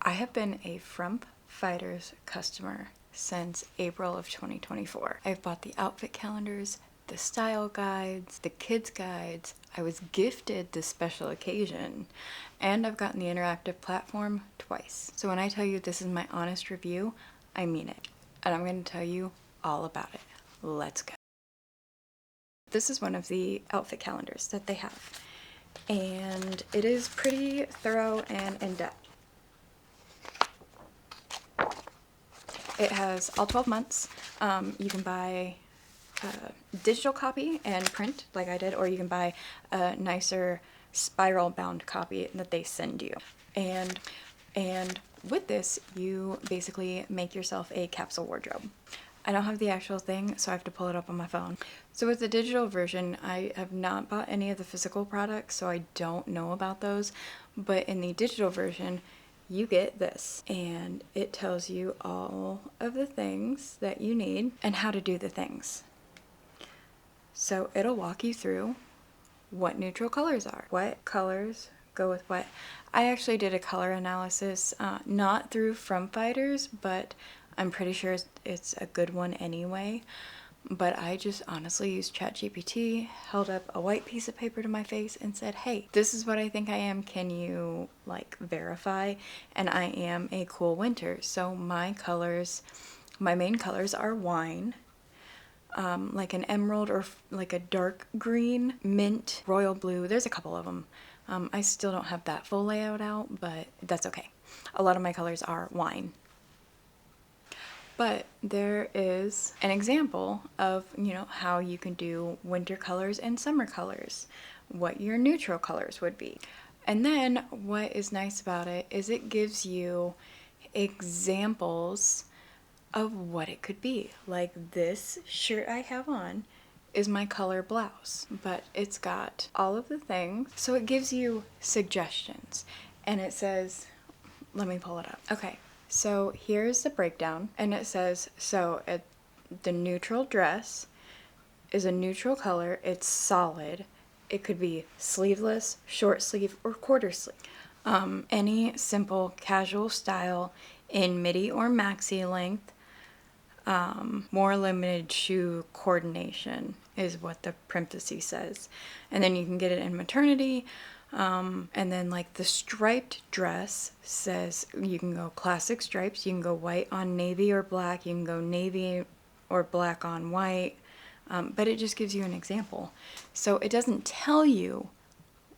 I have been a Frump Fighters customer since April of 2024. I've bought the outfit calendars, the style guides, the kids guides. I was gifted the special occasion, and I've gotten the interactive platform twice. So when I tell you this is my honest review, I mean it. And I'm going to tell you all about it. Let's go. This is one of the outfit calendars that they have, and it is pretty thorough and in-depth. It has all 12 months. You can buy a digital copy and print like I did, or you can buy a nicer spiral bound copy that they send you. And with this, you basically make yourself a capsule wardrobe. I don't have the actual thing, so I have to pull it up on my phone. So with the digital version, I have not bought any of the physical products, so I don't know about those. But in the digital version, you get this, and it tells you all of the things that you need and how to do the things. So it'll walk you through what neutral colors are, what colors go with what. I actually did a color analysis, not through Frump Fighters, but I'm pretty sure it's a good one anyway. But I just honestly used ChatGPT, held up a white piece of paper to my face and said, hey, this is what I think I am. Can you like verify? And I am a cool winter. So my colors, my main colors are wine, like an emerald or like a dark green, mint, royal blue. There's a couple of them. I still don't have that full layout out, but that's okay. A lot of my colors are wine. But there is an example of, how you can do winter colors and summer colors, what your neutral colors would be. And then what is nice about it is it gives you examples of what it could be. Like this shirt I have on is my color blouse, but it's got all of the things. So it gives you suggestions, and it says, let me pull it up. Okay. So here's the breakdown, and it says, the neutral dress is a neutral color, it's solid, it could be sleeveless, short sleeve, or quarter sleeve. Any simple casual style in midi or maxi length, more limited shoe coordination is what the parenthesis says. And then you can get it in maternity. And then like the striped dress says you can go classic stripes, you can go white on navy or black, you can go navy or black on white, but it just gives you an example. So it doesn't tell you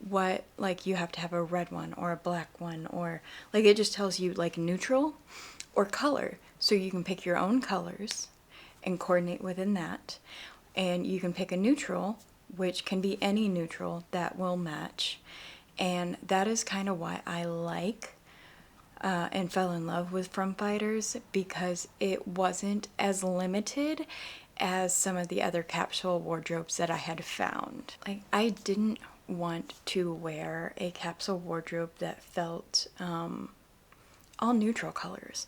what, like you have to have a red one or a black one, or like it just tells you like neutral or color. So you can pick your own colors and coordinate within that. And you can pick a neutral, which can be any neutral that will match. And that is kind of why I like and fell in love with Frump Fighters, because it wasn't as limited as some of the other capsule wardrobes that I had found. Like, I didn't want to wear a capsule wardrobe that felt all neutral colors,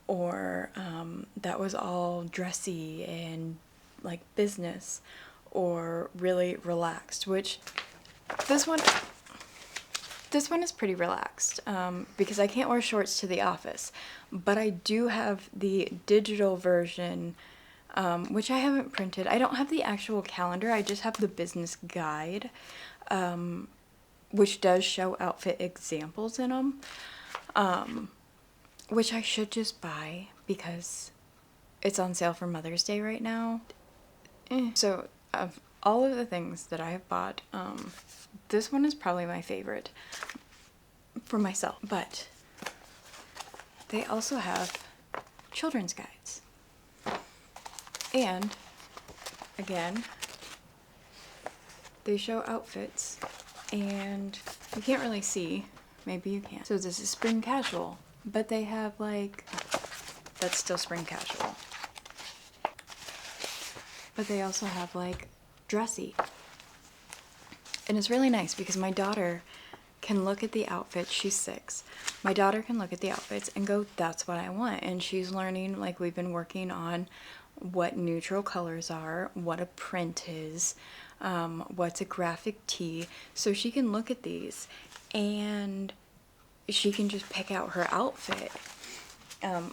or that was all dressy and like business, or really relaxed, which this one is pretty relaxed, because I can't wear shorts to the office, but I do have the digital version, which I haven't printed. I don't have the actual calendar, I just have the business guide, which does show outfit examples in them, which I should just buy because it's on sale for Mother's Day right now. So of all of the things that I have bought, this one is probably my favorite for myself. But they also have children's guides. And again, they show outfits, and you can't really see, maybe you can. So this is spring casual, but they have like, that's still spring casual. But they also have like dressy. And it's really nice because my daughter can look at the outfits. She's 6. My daughter can look at the outfits and go, that's what I want. And she's learning, like we've been working on what neutral colors are, what a print is, what's a graphic tee. So she can look at these and she can just pick out her outfit.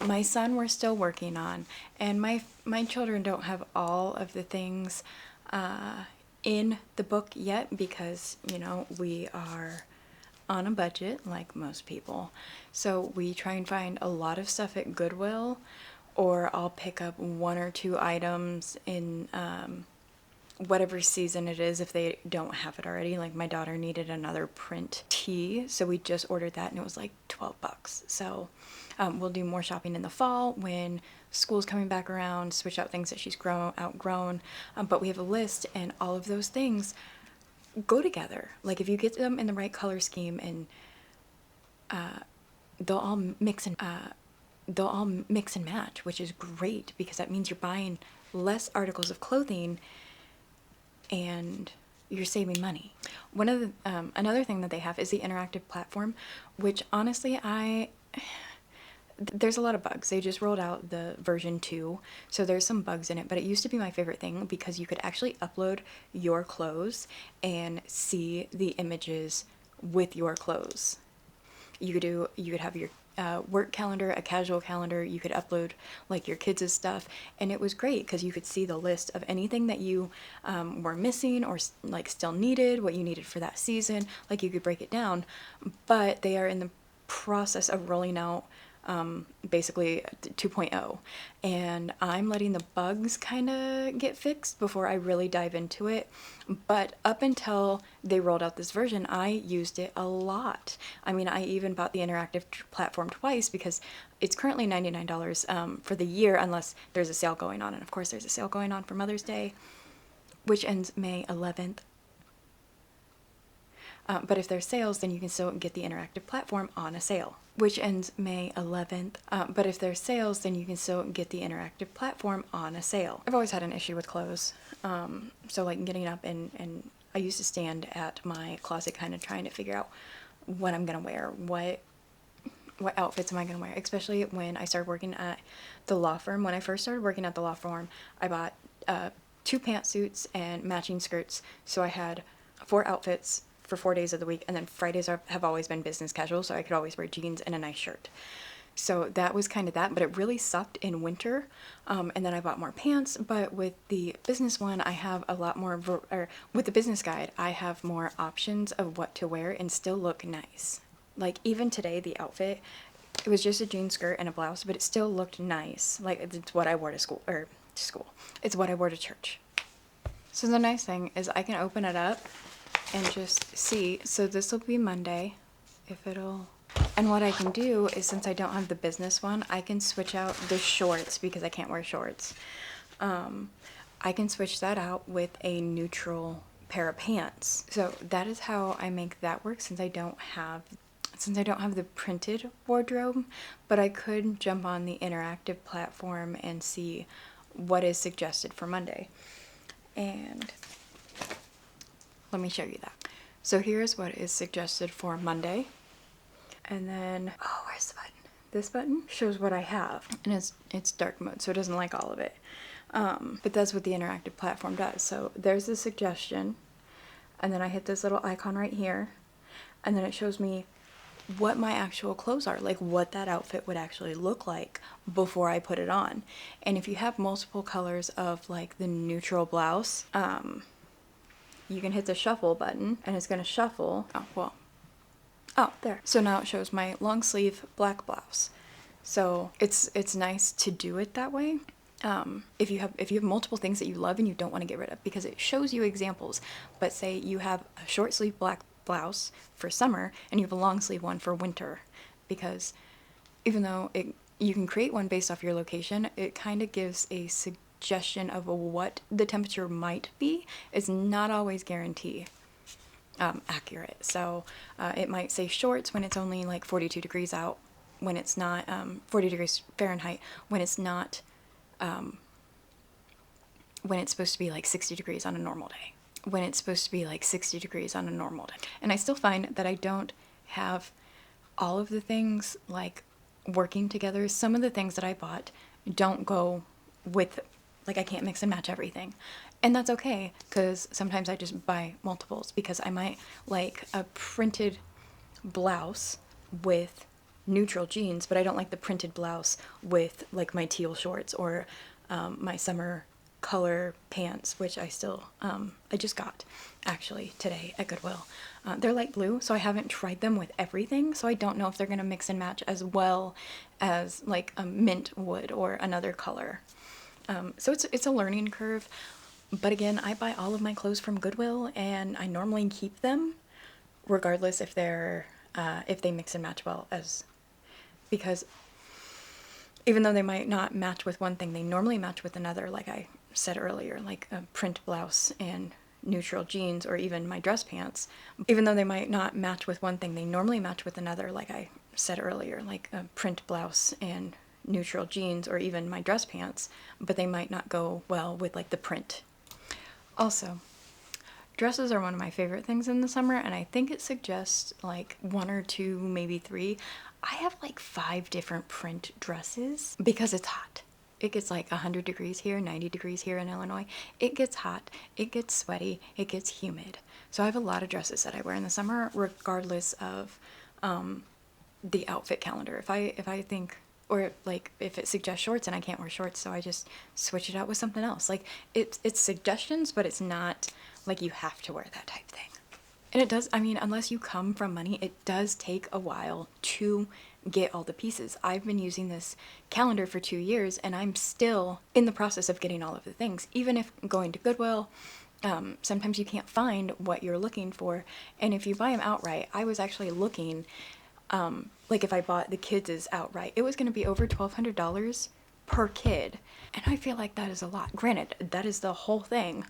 My son we're still working on, and my children don't have all of the things in the book yet because, you know, we are on a budget like most people. So we try and find a lot of stuff at Goodwill, or I'll pick up 1 or 2 items in whatever season it is if they don't have it already. Like my daughter needed another print tee, so we just ordered that and it was like $12. So we'll do more shopping in the fall when school's coming back around, switch out things that she's outgrown. But we have a list, and all of those things go together. Like if you get them in the right color scheme, and they'll all mix and match, which is great because that means you're buying less articles of clothing and you're saving money. One of the another thing that they have is the interactive platform, which honestly there's a lot of bugs. They just rolled out the version 2, so there's some bugs in it, but it used to be my favorite thing because you could actually upload your clothes and see the images with your clothes. You could have your work calendar, a casual calendar. You could upload like your kids' stuff, and it was great because you could see the list of anything that you were missing or like still needed, what you needed for that season. Like you could break it down, but they are in the process of rolling out basically 2.0, and I'm letting the bugs kind of get fixed before I really dive into it. But up until they rolled out this version, I used it a lot. I mean, I even bought the interactive platform twice because it's currently $99 for the year unless there's a sale going on, and of course there's a sale going on for Mother's Day, which ends May 11th. But if there's sales, then you can still get the interactive platform on a sale, which ends May 11th. But if there's sales, then you can still get the interactive platform on a sale. I've always had an issue with clothes. So like getting up and I used to stand at my closet kind of trying to figure out what I'm going to wear, what outfits am I going to wear, especially when I started working at the law firm. When I first started working at the law firm, I bought 2 pantsuits and matching skirts. So I had 4 outfits for 4 days of the week, and then Fridays have always been business casual, so I could always wear jeans and a nice shirt. So that was kind of that, but it really sucked in winter. And then I bought more pants, but with the business one, I have a lot more, with the business guide, I have more options of what to wear and still look nice. Like even today, the outfit, it was just a jean skirt and a blouse, but it still looked nice. Like it's what I wore to school. It's what I wore to church. So the nice thing is I can open it up and just see. So this will be Monday, if it'll, and what I can do is, since I don't have the business one, I can switch out the shorts because I can't wear shorts. I can switch that out with a neutral pair of pants. So that is how I make that work, since I don't have the printed wardrobe, but I could jump on the interactive platform and see what is suggested for Monday. And let me show you that. So here's what is suggested for Monday. And then, oh, where's the button? This button shows what I have. And it's dark mode, so it doesn't like all of it. But that's what the interactive platform does. So there's the suggestion. And then I hit this little icon right here. And then it shows me what my actual clothes are, like what that outfit would actually look like before I put it on. And if you have multiple colors of like the neutral blouse, you can hit the shuffle button and it's going to shuffle. Oh, there. So now it shows my long sleeve black blouse. So it's nice to do it that way. If you have multiple things that you love and you don't want to get rid of, because it shows you examples. But say you have a short sleeve black blouse for summer and you have a long sleeve one for winter, because even though you can create one based off your location, it kind of gives a suggestion of what the temperature might be. It's not always guaranteed accurate. So it might say shorts when it's only like 42 degrees out, when it's not 40 degrees Fahrenheit, when it's not when it's supposed to be like 60 degrees on a normal day. When it's supposed to be like 60 degrees on a normal day. And I still find that I don't have all of the things like working together. Some of the things that I bought don't go with, like I can't mix and match everything. And that's okay, because sometimes I just buy multiples, because I might like a printed blouse with neutral jeans, but I don't like the printed blouse with like my teal shorts or my summer color pants, which I still, I just got actually today at Goodwill. They're light blue, so I haven't tried them with everything, so I don't know if they're gonna mix and match as well as like a mint would or another color. So it's a learning curve, but again, I buy all of my clothes from Goodwill, and I normally keep them, regardless if they're if they mix and match well, as because even though they might not match with one thing, they normally match with another, like I said earlier, like a print blouse and neutral jeans, or even my dress pants. Even though they might not match with one thing, they normally match with another, like I said earlier, like a print blouse and neutral jeans, or even my dress pants, but they might not go well with like the print. Also, dresses are one of my favorite things in the summer, and I think it suggests like 1 or 2, maybe 3. I have like 5 different print dresses because it's hot. It gets like 100 degrees here, 90 degrees here in Illinois. It gets hot, it gets sweaty, it gets humid. So I have a lot of dresses that I wear in the summer, regardless of the outfit calendar. If I think, or like if it suggests shorts and I can't wear shorts, so I just switch it out with something else. Like it's suggestions, but it's not like you have to wear that type thing. And it does, I mean, unless you come from money, it does take a while to get all the pieces. I've been using this calendar for 2 years, and I'm still in the process of getting all of the things. Even if going to Goodwill, sometimes you can't find what you're looking for. And if you buy them outright, I was actually looking, like if I bought the kids' outright, it was going to be over $1,200 per kid. And I feel like that is a lot. Granted, that is the whole thing.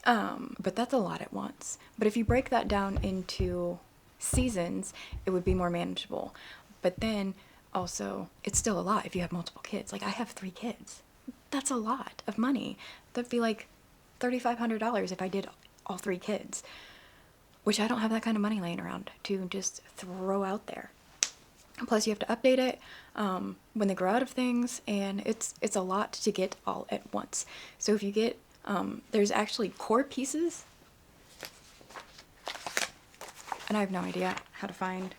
But that's a lot at once. But if you break that down into seasons, it would be more manageable. But then also, it's still a lot if you have multiple kids. Like I have 3 kids. That's a lot of money. That'd be like $3,500 if I did all 3 kids, which I don't have that kind of money laying around to just throw out there. Plus you have to update it when they grow out of things, and it's a lot to get all at once. So if you get there's actually core pieces, and I have no idea how to find.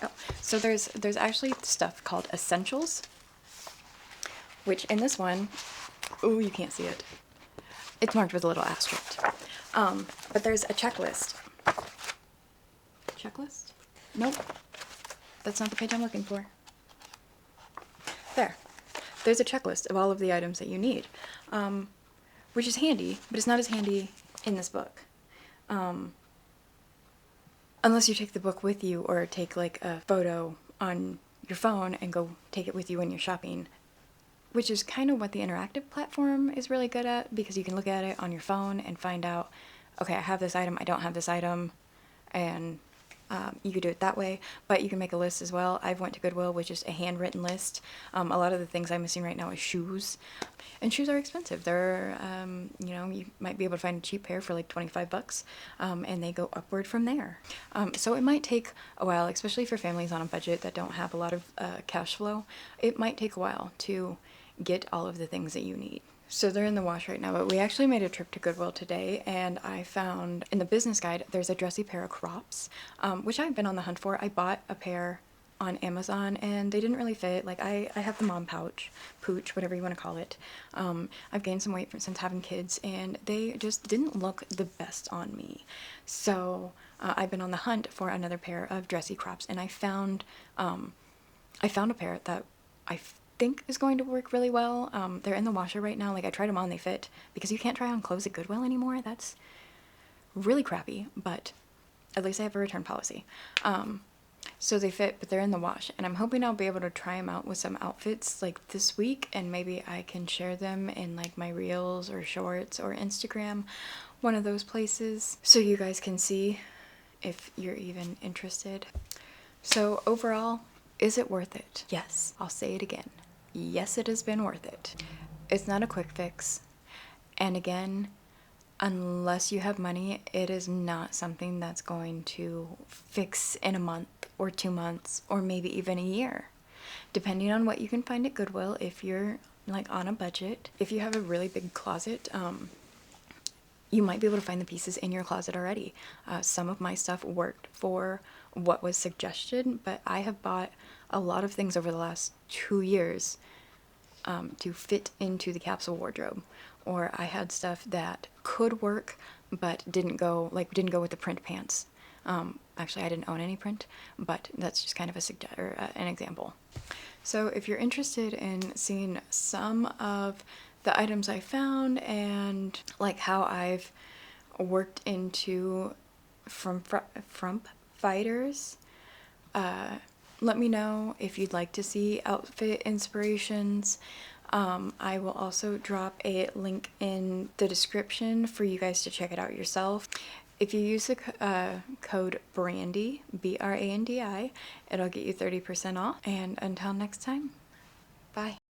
Oh, so there's actually stuff called essentials, which in this one, oh, you can't see it. It's marked with a little asterisk. But there's a checklist. Checklist? Nope. That's not the page I'm looking for. There. There's a checklist of all of the items that you need, which is handy, but it's not as handy in this book. Unless you take the book with you, or take like a photo on your phone and go take it with you when you're shopping, which is kind of what the interactive platform is really good at, because you can look at it on your phone and find out, okay, I have this item, I don't have this item, and you could do it that way, but you can make a list as well. I've went to Goodwill with just a handwritten list. A lot of the things I'm missing right now is shoes, and shoes are expensive. They're, you know, you might be able to find a cheap pair for like $25, and they go upward from there. So it might take a while, especially for families on a budget that don't have a lot of cash flow. It might take a while to get all of the things that you need. So they're in the wash right now, but we actually made a trip to Goodwill today, and I found in the business guide there's a dressy pair of crops, which I've been on the hunt for. I bought a pair on Amazon, and they didn't really fit. Like I have the mom pooch, whatever you want to call it. I've gained some weight since having kids, and they just didn't look the best on me. So I've been on the hunt for another pair of dressy crops, and I found a pair that I think is going to work really well. They're in the washer right now. Like I tried them on, they fit, because you can't try on clothes at Goodwill anymore. That's really crappy, but at least I have a return policy. So they fit, but they're in the wash, and I'm hoping I'll be able to try them out with some outfits like this week, and maybe I can share them in like my reels or shorts or Instagram, one of those places, so you guys can see if you're even interested. So overall, is it worth it? Yes, I'll say it again. Yes, it has been worth it. It's not a quick fix. And again, unless you have money, it is not something that's going to fix in a month or 2 months or maybe even a year, depending on what you can find at Goodwill. If you're like on a budget, if you have a really big closet, you might be able to find the pieces in your closet already. Some of my stuff worked for what was suggested, but I have bought a lot of things over the last 2 years to fit into the capsule wardrobe. Or I had stuff that could work but didn't go with the print pants. Actually, I didn't own any print, but that's just kind of an example. So if you're interested in seeing some of the items I found and like how I've worked into Frump Fighters, let me know if you'd like to see outfit inspirations. I will also drop a link in the description for you guys to check it out yourself. If you use the code BRANDY, BRANDI, it'll get you 30% off. And until next time, bye.